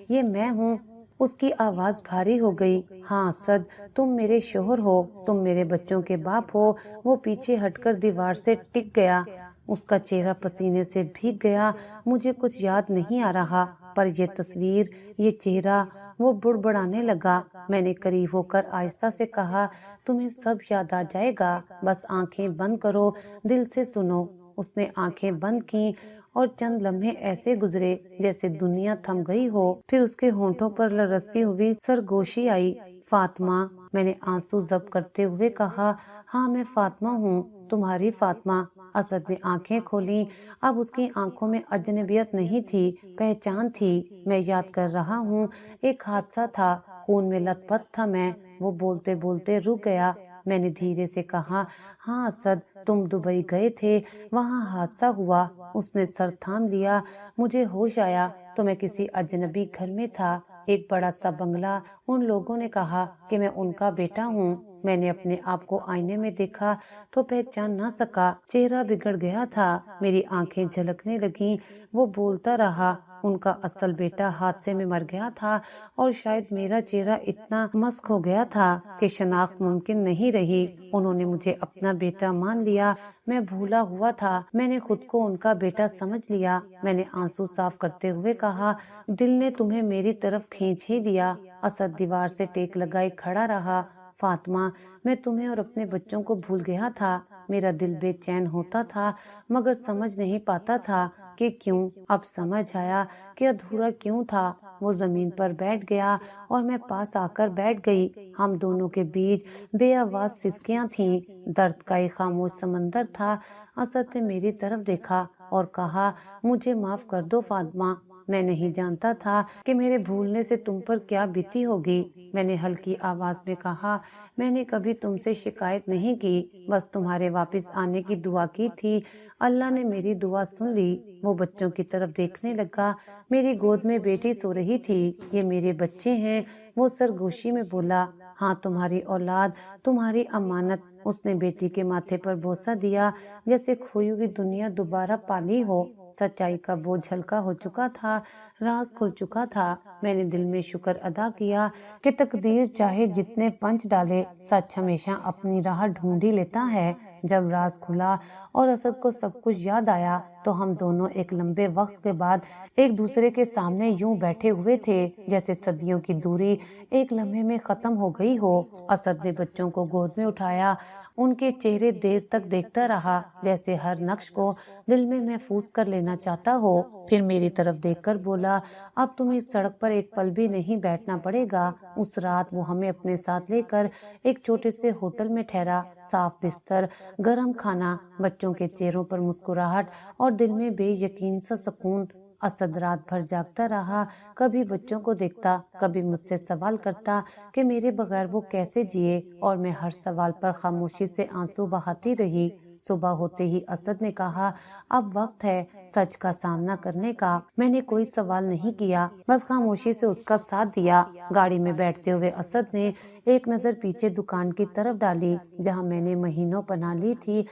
A: یہ میں ہوں۔ اس کی آواز بھاری ہو گئی۔ ہاں اسد، تم میرے شوہر ہو، تم میرے بچوں کے باپ ہو۔ وہ پیچھے ہٹ کر دیوار سے ٹک گیا۔ اس کا چہرہ پسینے سے بھیگ گیا۔ مجھے کچھ یاد نہیں آ رہا، پر یہ تصویر، یہ چہرہ۔ وہ بڑبڑانے لگا۔ میں نے قریب ہو کر آہستہ سے کہا، تمہیں سب یاد آ جائے گا، بس آنکھیں بند کرو، دل سے سنو۔ اس نے آنکھیں بند کیں اور چند لمحے ایسے گزرے جیسے دنیا تھم گئی ہو۔ پھر اس کے ہونٹوں پر لرزتی ہوئی سرگوشی آئی۔ فاطمہ، میں نے آنسو ضبط کرتے ہوئے کہا، ہاں میں فاطمہ ہوں، تمہاری فاطمہ۔ اسد نے آنکھیں کھولیں۔ اب اس کی آنکھوں میں اجنبیت نہیں تھی، پہچان تھی۔ میں یاد کر رہا ہوں، ایک حادثہ تھا، خون میں لت پت تھا میں۔ وہ بولتے بولتے رک گیا۔ میں نے دھیرے سے کہا، ہاں اسد، تم دبئی گئے تھے، وہاں حادثہ ہوا۔ اس نے سر تھام لیا۔ مجھے ہوش آیا تو میں کسی اجنبی گھر میں تھا، ایک بڑا سا بنگلہ۔ ان لوگوں نے کہا کہ میں ان کا بیٹا ہوں۔ میں نے اپنے آپ کو آئینے میں دیکھا تو پہچان نہ سکا، چہرہ بگڑ گیا تھا، میری آنکھیں جھلکنے لگیں۔ وہ بولتا رہا، ان کا اصل بیٹا حادثے میں مر گیا تھا اور شاید میرا چہرہ اتنا مسخ ہو گیا تھا کہ شناخت ممکن نہیں رہی۔ انہوں نے مجھے اپنا بیٹا مان لیا۔ میں بھولا ہوا تھا، میں نے خود کو ان کا بیٹا سمجھ لیا۔ میں نے آنسو صاف کرتے ہوئے کہا، دل نے تمہیں میری طرف کھینچ ہی لیا۔ اسد دیوار سے ٹیک لگائے کھڑا رہا۔ فاطمہ، میں تمہیں اور اپنے بچوں کو بھول گیا تھا۔ میرا دل بے چین ہوتا تھا مگر سمجھ نہیں پاتا تھا کہ کیوں۔ اب سمجھ آیا کہ ادھورا کیوں تھا۔ وہ زمین پر بیٹھ گیا اور میں پاس آ کر بیٹھ گئی۔ ہم دونوں کے بیچ بے آواز سسکیاں تھیں، درد کا ایک خاموش سمندر تھا۔ اسد نے میری طرف دیکھا اور کہا، مجھے معاف کر دو فاطمہ، میں نہیں جانتا تھا کہ میرے بھولنے سے تم پر کیا بیتی ہوگی۔ میں نے ہلکی آواز میں کہا، میں نے کبھی تم سے شکایت نہیں کی، بس تمہارے واپس آنے کی دعا کی تھی۔ اللہ نے میری دعا سن لی۔ وہ بچوں کی طرف دیکھنے لگا۔ میری گود میں بیٹی سو رہی تھی۔ یہ میرے بچے ہیں، وہ سرگوشی میں بولا۔ ہاں، تمہاری اولاد، تمہاری امانت۔ اس نے بیٹی کے ماتھے پر بوسہ دیا جیسے کھوئی ہوئی دنیا دوبارہ پالی ہو۔ سچائی کا بوجھ ہلکا ہو چکا تھا، راز کھل چکا تھا۔ میں نے دل میں شکر ادا کیا کہ تقدیر چاہے جتنے پنچ ڈالے، سچ ہمیشہ اپنی راہ ڈھونڈ ہی لیتا ہے۔ جب راز کھلا اور اسد کو سب کچھ یاد آیا تو ہم دونوں ایک لمبے وقت کے بعد ایک دوسرے کے سامنے یوں بیٹھے ہوئے تھے جیسے صدیوں کی دوری ایک لمحے میں ختم ہو گئی ہو۔ اسد نے بچوں کو گود میں اٹھایا، ان کے چہرے دیر تک دیکھتا رہا جیسے ہر نقش کو دل میں محفوظ کر لینا چاہتا ہو۔ پھر میری طرف دیکھ کر بولا، اب تمہیں اس سڑک پر ایک پل بھی نہیں بیٹھنا پڑے گا۔ اس رات وہ ہمیں اپنے ساتھ لے کر ایک چھوٹے سے ہوٹل میں ٹھہرا۔ صاف بستر، گرم کھانا، بچوں کے چہروں پر مسکراہٹ اور دل میں بے یقین سا سکون۔ اسد رات بھر جاگتا رہا، کبھی بچوں کو دیکھتا، کبھی مجھ سے سوال کرتا کہ میرے بغیر وہ کیسے جیے، اور میں ہر سوال پر خاموشی سے آنسو بہاتی رہی۔ صبح ہوتے ہی اسد نے کہا اب وقت ہے سچ کا سامنا کرنے کا۔ میں نے کوئی سوال نہیں کیا، بس خاموشی سے اس کا ساتھ دیا۔ گاڑی میں بیٹھتے ہوئے اسد نے ایک نظر پیچھے دکان کی طرف ڈالی جہاں میں نے مہینوں پناہ لی تھی۔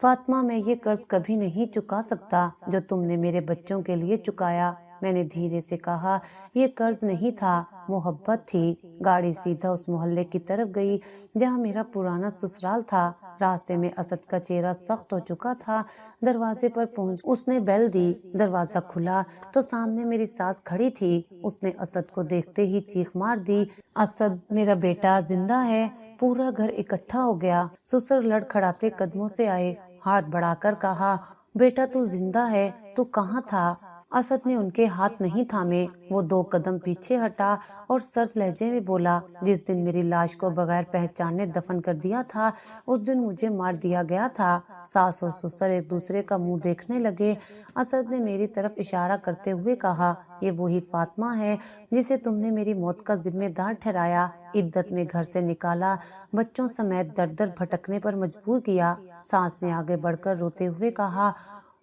A: فاطمہ، میں یہ قرض کبھی نہیں چکا سکتا جو تم نے میرے بچوں کے لیے چکایا۔ میں نے دھیرے سے کہا یہ قرض نہیں تھا، محبت تھی۔ گاڑی سیدھا اس محلے کی طرف گئی جہاں میرا پرانا سسرال تھا۔ راستے میں اسد کا چہرہ سخت ہو چکا تھا۔ دروازے پر پہنچ اس نے بیل دی۔ دروازہ کھلا تو سامنے میری ساس کھڑی تھی۔ اس نے اسد کو دیکھتے ہی چیخ مار دی، اسد میرا بیٹا زندہ ہے۔ پورا گھر اکٹھا ہو گیا۔ سسر لڑکھڑاتے قدموں سے آئے، ہاتھ بڑھا کر کہا بیٹا تو زندہ ہے، تو کہاں تھا؟ اسد نے ان کے ہاتھ نہیں تھامے، وہ 2 قدم پیچھے ہٹا اور سرد لہجے میں بولا جس دن میری لاش کو بغیر پہچانے دفن کر دیا تھا اس دن مجھے مار دیا گیا تھا۔ ساس اور سسر ایک دوسرے کا منہ دیکھنے لگے۔ اسد نے میری طرف اشارہ کرتے ہوئے کہا یہ وہی فاطمہ ہے جسے تم نے میری موت کا ذمہ دار ٹھہرایا، عدت میں گھر سے نکالا، بچوں سمیت در در بھٹکنے پر مجبور کیا۔ ساس نے آگے بڑھ کر روتے ہوئے کہا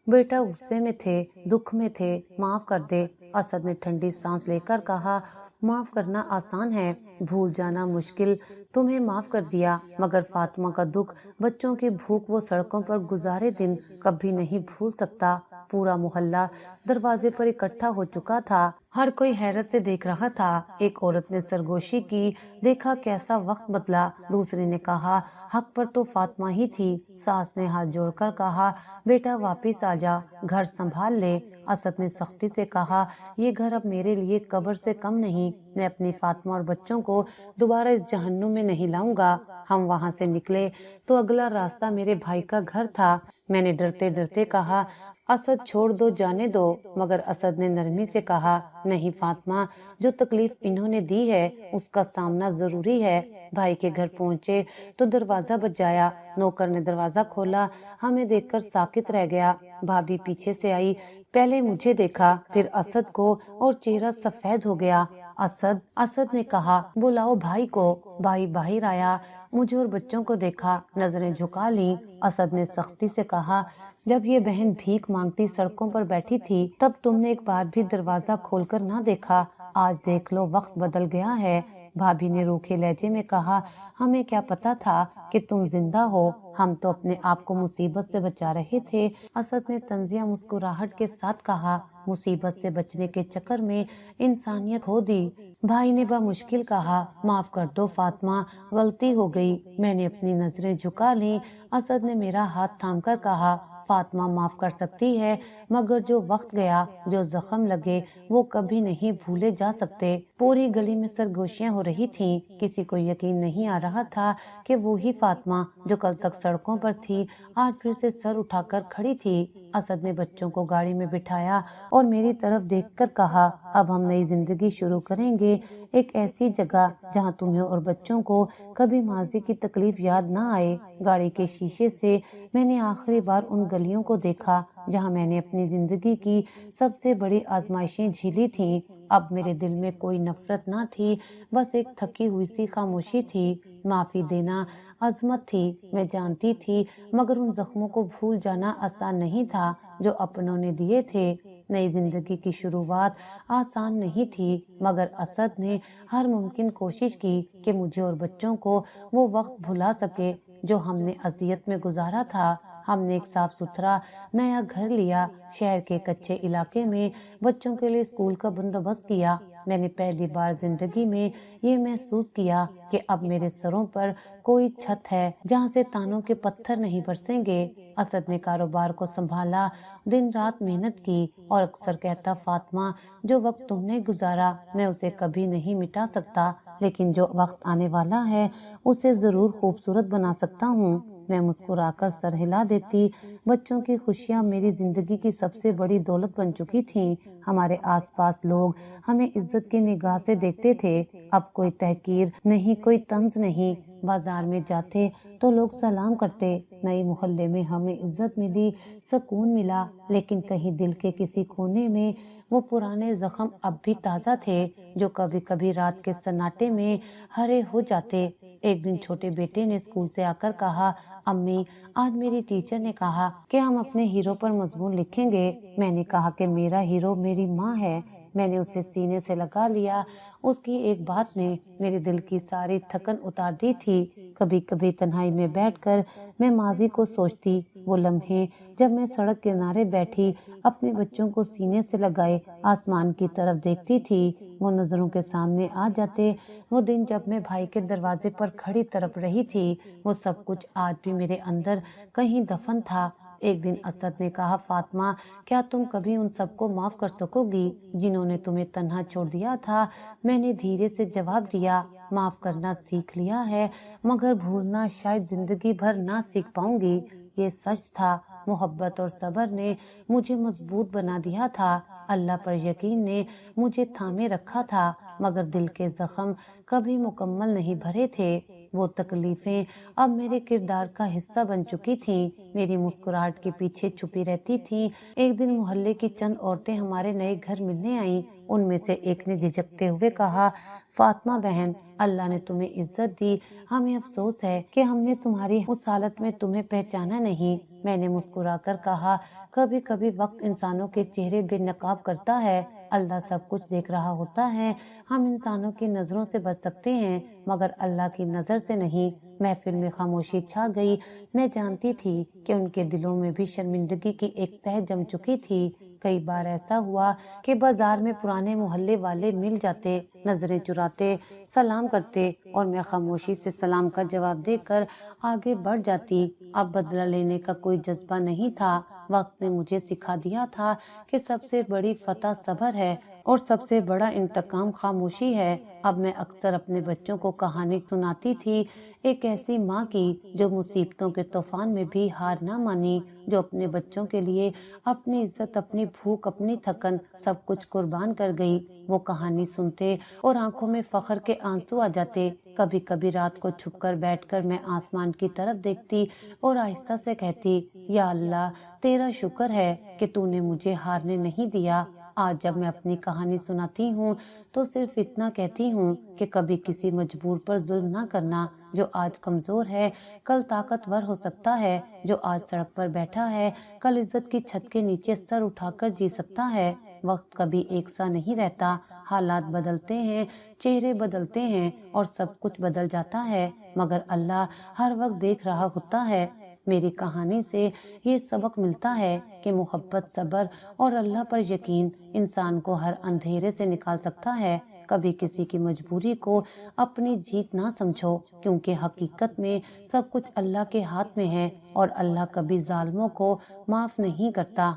A: بیٹا غصے میں تھے، دکھ میں تھے، معاف کر دے۔ اسد نے ٹھنڈی سانس لے کر کہا معاف کرنا آسان ہے، بھول جانا مشکل۔ تمہیں معاف کر دیا، مگر فاطمہ کا دکھ، بچوں کی بھوک، وہ سڑکوں پر گزارے دن کبھی نہیں بھول سکتا۔ پورا محلہ دروازے پر اکٹھا ہو چکا تھا، ہر کوئی حیرت سے دیکھ رہا تھا۔ ایک عورت نے سرگوشی کی، دیکھا کیسا وقت بدلا۔ دوسری نے کہا حق پر تو فاطمہ ہی تھی۔ ساس نے ہاتھ جوڑ کر کہا بیٹا واپس آ جا، گھر سنبھال لے۔ اسد نے سختی سے کہا یہ گھر اب میرے لیے قبر سے کم نہیں، میں اپنی فاطمہ اور بچوں کو دوبارہ اس جہنم میں نہیں لاؤں گا۔ ہم وہاں سے نکلے تو اگلا راستہ میرے بھائی کا گھر تھا۔ میں نے ڈرتے ڈرتے کہا اسد چھوڑ دو، جانے دو، مگر اسد نے نرمی سے کہا نہیں فاطمہ، جو تکلیف انہوں نے دی ہے اس کا سامنا ضروری ہے۔ بھائی کے گھر پہنچے تو دروازہ بجایا، نوکر نے دروازہ کھولا، ہمیں دیکھ کر ساکت رہ گیا۔ بھابھی پیچھے سے آئی، پہلے مجھے دیکھا پھر اسد کو، اور چہرہ سفید ہو گیا۔ اسد نے کہا بلاؤ بھائی کو۔ بھائی باہر آیا، مجھے اور بچوں کو دیکھا، نظریں جھکا لیں۔ اسد نے سختی سے کہا جب یہ بہن بھیک مانگتی سڑکوں پر بیٹھی تھی تب تم نے ایک بار بھی دروازہ کھول کر نہ دیکھا، آج دیکھ لو وقت بدل گیا ہے۔ بھابھی نے روکھے لہجے میں کہا ہمیں کیا پتا تھا کہ تم زندہ ہو، ہم تو اپنے آپ کو مصیبت سے بچا رہے تھے۔ اسد نے طنزیہ مسکراہٹ کے ساتھ کہا مصیبت سے بچنے کے چکر میں انسانیت کھو دی۔ بھائی نے بمشکل کہا معاف کر دو فاطمہ، غلطی ہو گئی۔ میں نے اپنی نظریں جھکا لیں۔ اسد نے میرا ہاتھ تھام کر کہا فاطمہ معاف کر سکتی ہے، مگر جو وقت گیا، جو زخم لگے، وہ کبھی نہیں بھولے جا سکتے۔ پوری گلی میں سرگوشیاں ہو رہی تھیں، کسی کو یقین نہیں آ رہا تھا کہ وہی فاطمہ جو کل تک سڑکوں پر تھی آج پھر سے سر اٹھا کر کھڑی تھی۔ اسد نے بچوں کو گاڑی میں بٹھایا اور میری طرف دیکھ کر کہا اب ہم نئی زندگی شروع کریں گے، ایک ایسی جگہ جہاں تمہیں اور بچوں کو کبھی ماضی کی تکلیف یاد نہ آئے۔ گاڑی کے شیشے سے میں نے آخری بار ان گلیوں کو دیکھا جہاں میں نے اپنی زندگی کی سب سے بڑی آزمائشیں جھیلی تھیں۔ اب میرے دل میں کوئی نفرت نہ تھی، بس ایک تھکی ہوئی سی خاموشی تھی۔ معافی دینا عظمت تھی، میں جانتی تھی، مگر ان زخموں کو بھول جانا آسان نہیں تھا جو اپنوں نے دیے تھے۔ نئی زندگی کی شروعات آسان نہیں تھی، مگر اسد نے ہر ممکن کوشش کی کہ مجھے اور بچوں کو وہ وقت بھلا سکے جو ہم نے اذیت میں گزارا تھا۔ ہم نے ایک صاف ستھرا نیا گھر لیا، شہر کے کچے علاقے میں بچوں کے لیے اسکول کا بندوبست کیا۔ میں نے پہلی بار زندگی میں یہ محسوس کیا کہ اب میرے سروں پر کوئی چھت ہے جہاں سے تانوں کے پتھر نہیں برسیں گے۔ اسد نے کاروبار کو سنبھالا، دن رات محنت کی، اور اکثر کہتا فاطمہ جو وقت تم نے گزارا میں اسے کبھی نہیں مٹا سکتا، لیکن جو وقت آنے والا ہے اسے ضرور خوبصورت بنا سکتا ہوں۔ میں مسکرا کر سر ہلا دیتی۔ بچوں کی خوشیاں میری زندگی کی سب سے بڑی دولت بن چکی تھیں۔ ہمارے آس پاس لوگ ہمیں عزت کی نگاہ سے دیکھتے تھے۔ اب کوئی تحقیر نہیں، کوئی طنز نہیں، بازار میں جاتے تو لوگ سلام کرتے، نئے محلے میں ہمیں عزت ملی، سکون ملا، لیکن کہیں دل کے کسی کونے میں وہ پرانے زخم اب بھی تازہ تھے جو کبھی کبھی رات کے سناٹے میں ہرے ہو جاتے۔ ایک دن چھوٹے بیٹے نے اسکول سے آ کر کہا، امی آج میری ٹیچر نے کہا کہ ہم اپنے ہیرو پر مضمون لکھیں گے۔ میں نے کہا کہ میرا ہیرو میری ماں ہے۔ میں نے اسے سینے سے لگا لیا۔ اس کی ایک بات نے میرے دل کی ساری تھکن اتار دی تھی۔ کبھی کبھی تنہائی میں بیٹھ کر میں ماضی کو سوچتی، وہ لمحے جب میں سڑک کنارے بیٹھی اپنے بچوں کو سینے سے لگائے آسمان کی طرف دیکھتی تھی، وہ نظروں کے سامنے آ جاتے۔ وہ دن جب میں بھائی کے دروازے پر کھڑی تڑپ رہی تھی، وہ سب کچھ آج بھی میرے اندر کہیں دفن تھا۔ ایک دن اسد نے کہا، فاطمہ کیا تم کبھی ان سب کو معاف کر سکو گی جنہوں نے تمہیں تنہا چھوڑ دیا تھا؟ میں نے دھیرے سے جواب دیا، معاف کرنا سیکھ لیا ہے مگر بھولنا شاید زندگی بھر نہ سیکھ پاؤں گی۔ یہ سچ تھا، محبت اور صبر نے مجھے مضبوط بنا دیا تھا، اللہ پر یقین نے مجھے تھامے رکھا تھا، مگر دل کے زخم کبھی مکمل نہیں بھرے تھے۔ وہ تکلیفیں اب میرے کردار کا حصہ بن چکی تھیں، میری مسکراہٹ کے پیچھے چھپی رہتی تھیں۔ ایک دن محلے کی چند عورتیں ہمارے نئے گھر ملنے آئیں۔ ان میں سے ایک نے جھجکتے ہوئے کہا، فاطمہ بہن اللہ نے تمہیں عزت دی، ہمیں افسوس ہے کہ ہم نے تمہاری اس حالت میں تمہیں پہچانا نہیں۔ میں نے مسکرا کر کہا، کبھی کبھی وقت انسانوں کے چہرے بے نقاب کرتا ہے، اللہ سب کچھ دیکھ رہا ہوتا ہے، ہم انسانوں کی نظروں سے بچ سکتے ہیں مگر اللہ کی نظر سے نہیں۔ محفل میں خاموشی چھا گئی، میں جانتی تھی کہ ان کے دلوں میں بھی شرمندگی کی ایک تہ جم چکی تھی۔ کئی بار ایسا ہوا کہ بازار میں پرانے محلے والے مل جاتے، نظریں چراتے، سلام کرتے اور میں خاموشی سے سلام کا جواب دے کر آگے بڑھ جاتی۔ اب بدلہ لینے کا کوئی جذبہ نہیں تھا، وقت نے مجھے سکھا دیا تھا کہ سب سے بڑی فتح صبر ہے اور سب سے بڑا انتقام خاموشی ہے۔ اب میں اکثر اپنے بچوں کو کہانی سناتی تھی، ایک ایسی ماں کی جو مصیبتوں کے طوفان میں بھی ہار نہ مانی، جو اپنے بچوں کے لیے اپنی عزت، اپنی بھوک، اپنی تھکن سب کچھ قربان کر گئی۔ وہ کہانی سنتے اور آنکھوں میں فخر کے آنسو آ جاتے۔ کبھی کبھی رات کو چھپ کر بیٹھ کر میں آسمان کی طرف دیکھتی اور آہستہ سے کہتی، یا اللہ تیرا شکر ہے کہ تو نے مجھے ہارنے نہیں دیا۔ آج جب میں اپنی کہانی سناتی ہوں تو صرف اتنا کہتی ہوں کہ کبھی کسی مجبور پر ظلم نہ کرنا، جو آج کمزور ہے کل طاقتور ہو سکتا ہے، جو آج سڑک پر بیٹھا ہے کل عزت کی چھت کے نیچے سر اٹھا کر جی سکتا ہے۔ وقت کبھی ایک سا نہیں رہتا، حالات بدلتے ہیں، چہرے بدلتے ہیں اور سب کچھ بدل جاتا ہے، مگر اللہ ہر وقت دیکھ رہا ہوتا ہے۔ میری کہانی سے یہ سبق ملتا ہے کہ محبت، صبر اور اللہ پر یقین انسان کو ہر اندھیرے سے نکال سکتا ہے۔ کبھی کسی کی مجبوری کو اپنی جیت نہ سمجھو، کیونکہ حقیقت میں سب کچھ اللہ کے ہاتھ میں ہے اور اللہ کبھی ظالموں کو معاف نہیں کرتا۔